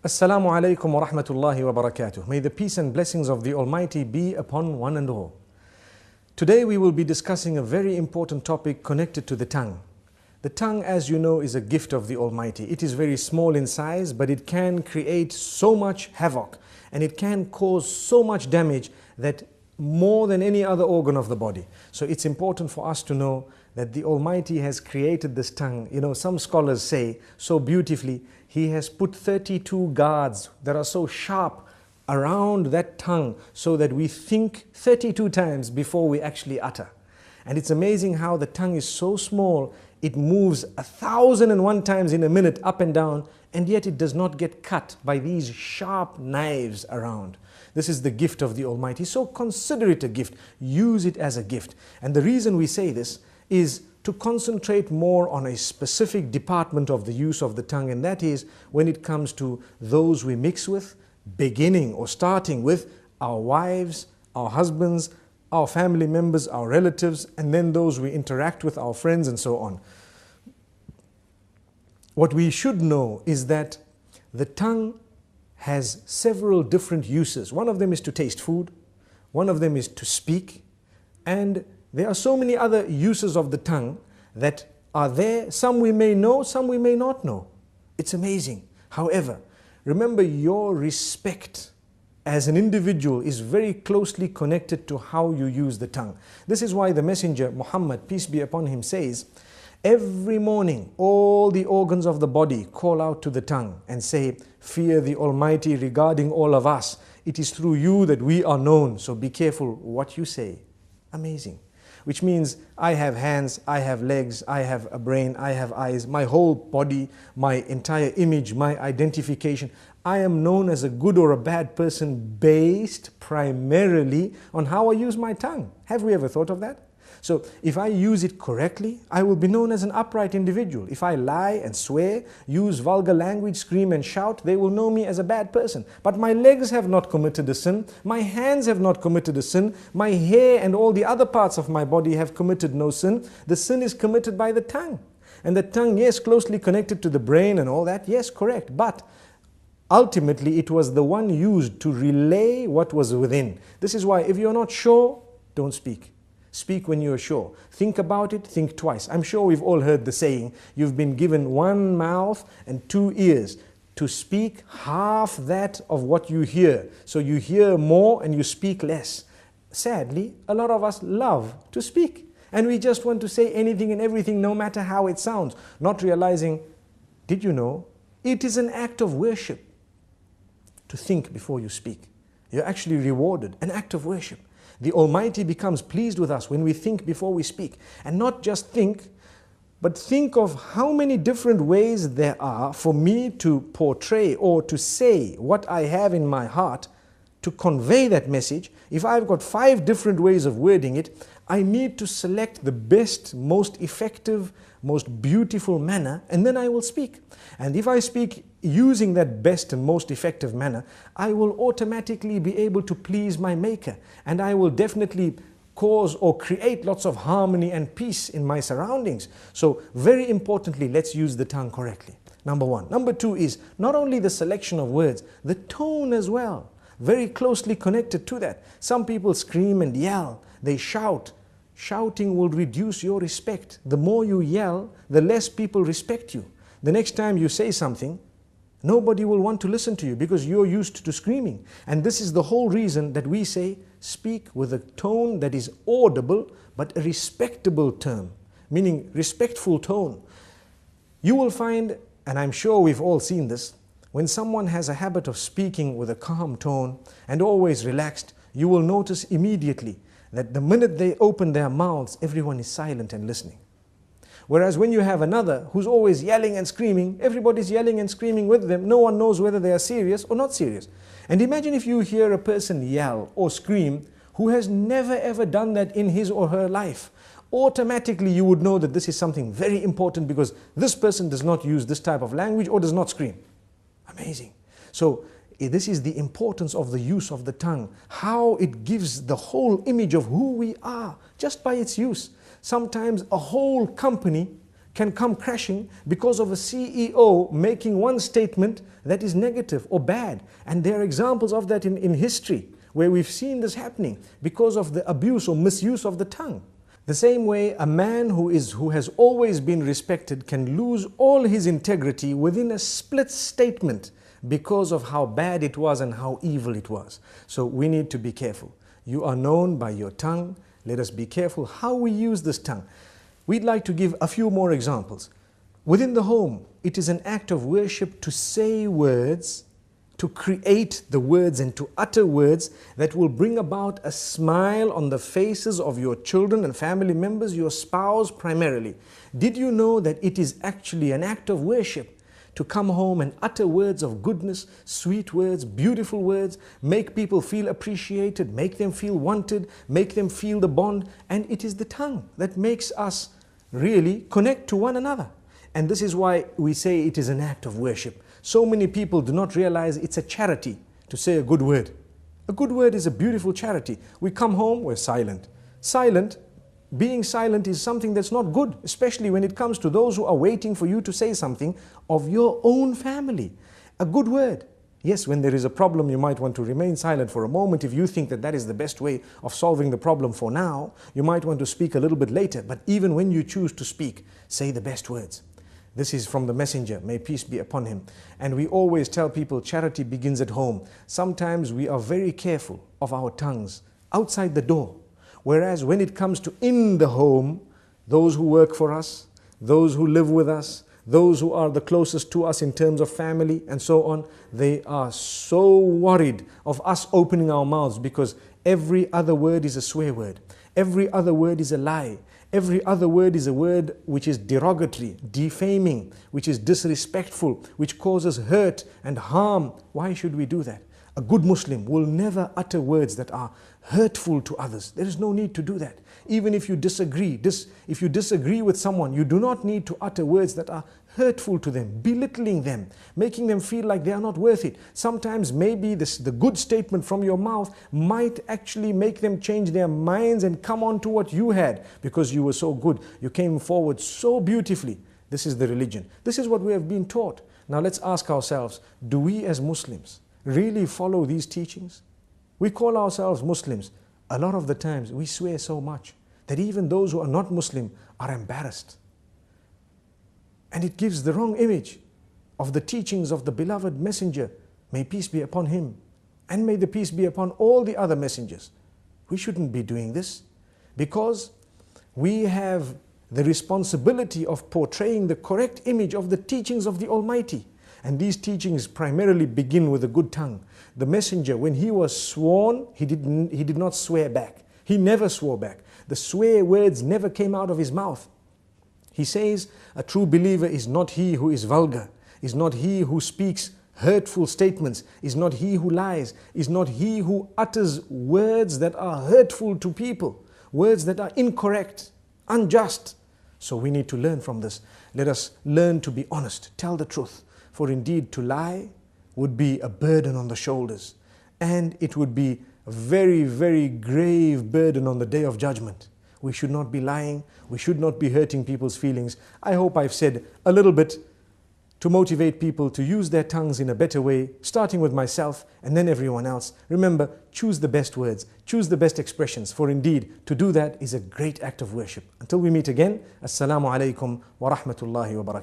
Assalamu alaikum wa rahmatullahi wa barakatuh. May the peace and blessings of the Almighty be upon one and all. Today we will be discussing a very important topic connected to the tongue. The tongue, as you know, is a gift of the Almighty. It is very small in size, but it can create so much havoc and it can cause so much damage that more than any other organ of the body. So it's important for us to know that the Almighty has created this tongue. You know, some scholars say so beautifully, He has put 32 guards that are so sharp around that tongue so that we think 32 times before we actually utter. And it's amazing how the tongue is so small, it moves 1,001 times in a minute up and down, and yet it does not get cut by these sharp knives around. This is the gift of the Almighty. So consider it a gift. Use it as a gift. And the reason we say this is to concentrate more on a specific department of the use of the tongue, and that is when it comes to those we mix with, beginning or starting with our wives, our husbands, our family members, our relatives, and then those we interact with, our friends, and so on. What we should know is that the tongue has several different uses. One of them is to taste food, one of them is to speak, and there are so many other uses of the tongue that are there. Some we may know, some we may not know. It's amazing. However, remember, your respect as an individual is very closely connected to how you use the tongue. This is why the Messenger Muhammad, peace be upon him, says, every morning all the organs of the body call out to the tongue and say, fear the Almighty regarding all of us. It is through you that we are known, so be careful what you say. Amazing. Which means I have hands, I have legs, I have a brain, I have eyes, my whole body, my entire image, my identification. I am known as a good or a bad person based primarily on how I use my tongue. Have we ever thought of that? So if I use it correctly, I will be known as an upright individual. If I lie and swear, use vulgar language, scream and shout, they will know me as a bad person. But my legs have not committed a sin, my hands have not committed a sin, my hair and all the other parts of my body have committed no sin. The sin is committed by the tongue. And the tongue, yes, closely connected to the brain and all that, yes, correct. But ultimately it was the one used to relay what was within. This is why if you're not sure, don't speak. Speak when you are sure. Think about it, think twice. I'm sure we've all heard the saying, you've been given one mouth and two ears to speak half that of what you hear. So you hear more and you speak less. Sadly, a lot of us love to speak. And we just want to say anything and everything, no matter how it sounds. Not realizing, did you know, it is an act of worship to think before you speak. You're actually rewarded, an act of worship. The Almighty becomes pleased with us when we think before we speak. And not just think, but think of how many different ways there are for me to portray or to say what I have in my heart, to convey that message. If I've got 5 different ways of wording it, I need to select the best, most effective, most beautiful manner, and then I will speak. And if I speak using that best and most effective manner, I will automatically be able to please my Maker, and I will definitely cause or create lots of harmony and peace in my surroundings. So very importantly, let's use the tongue correctly. Number 1. Number 2 is not only the selection of words, the tone as well. Very closely connected to that. Some people scream and yell, they shout. Shouting will reduce your respect. The more you yell, the less people respect you. The next time you say something, nobody will want to listen to you because you're used to screaming. And this is the whole reason that we say, speak with a tone that is audible, but a respectable term, meaning respectful tone. You will find, and I'm sure we've all seen this, when someone has a habit of speaking with a calm tone and always relaxed, you will notice immediately that the minute they open their mouths, everyone is silent and listening. Whereas when you have another who's always yelling and screaming, everybody's yelling and screaming with them. No one knows whether they are serious or not serious. And imagine if you hear a person yell or scream who has never ever done that in his or her life. Automatically you would know that this is something very important because this person does not use this type of language or does not scream. Amazing. So this is the importance of the use of the tongue, how it gives the whole image of who we are just by its use. Sometimes a whole company can come crashing because of a CEO making one statement that is negative or bad. And there are examples of that in history where we've seen this happening because of the abuse or misuse of the tongue. The same way, a man who has always been respected can lose all his integrity within a split statement because of how bad it was and how evil it was. So we need to be careful. You are known by your tongue. Let us be careful how we use this tongue. We'd like to give a few more examples. Within the home, it is an act of worship to say words, to create the words and to utter words that will bring about a smile on the faces of your children and family members, your spouse primarily. Did you know that it is actually an act of worship to come home and utter words of goodness, sweet words, beautiful words, make people feel appreciated, make them feel wanted, make them feel the bond? And it is the tongue that makes us really connect to one another. And this is why we say it is an act of worship. So many people do not realize it's a charity to say a good word. A good word is a beautiful charity. We come home, we're silent. Being silent is something that's not good, especially when it comes to those who are waiting for you to say something of your own family. A good word. Yes, when there is a problem, you might want to remain silent for a moment. If you think that that is the best way of solving the problem for now, you might want to speak a little bit later. But even when you choose to speak, say the best words. This is from the messenger, may peace be upon him. And we always tell people charity begins at home. Sometimes we are very careful of our tongues outside the door. Whereas when it comes to in the home, those who work for us, those who live with us, those who are the closest to us in terms of family and so on, they are so worried of us opening our mouths because every other word is a swear word. Every other word is a lie. Every other word is a word which is derogatory, defaming, which is disrespectful, which causes hurt and harm. Why should we do that? A good Muslim will never utter words that are hurtful to others. There is no need to do that. Even if you disagree, if you disagree with someone, you do not need to utter words that are hurtful to them, belittling them, making them feel like they are not worth it. Sometimes maybe the good statement from your mouth might actually make them change their minds and come on to what you had because you were so good. You came forward so beautifully. This is the religion. This is what we have been taught. Now let's ask ourselves, do we as Muslims really follow these teachings? We call ourselves Muslims. A lot of the times we swear so much that even those who are not Muslim are embarrassed. And it gives the wrong image of the teachings of the beloved messenger. May peace be upon him. And may the peace be upon all the other messengers. We shouldn't be doing this because we have the responsibility of portraying the correct image of the teachings of the Almighty. And these teachings primarily begin with a good tongue. The messenger, when he was sworn, he did not swear back. He never swore back. The swear words never came out of his mouth. He says, a true believer is not he who is vulgar, is not he who speaks hurtful statements, is not he who lies, is not he who utters words that are hurtful to people, words that are incorrect, unjust. So we need to learn from this. Let us learn to be honest, tell the truth. For indeed, to lie would be a burden on the shoulders, and it would be a very, very grave burden on the day of judgment. We should not be lying. We should not be hurting people's feelings. I hope I've said a little bit to motivate people to use their tongues in a better way, starting with myself and then everyone else. Remember, choose the best words, choose the best expressions, for indeed, to do that is a great act of worship. Until we meet again, Assalamu alaikum wa rahmatullahi wa barakatuh.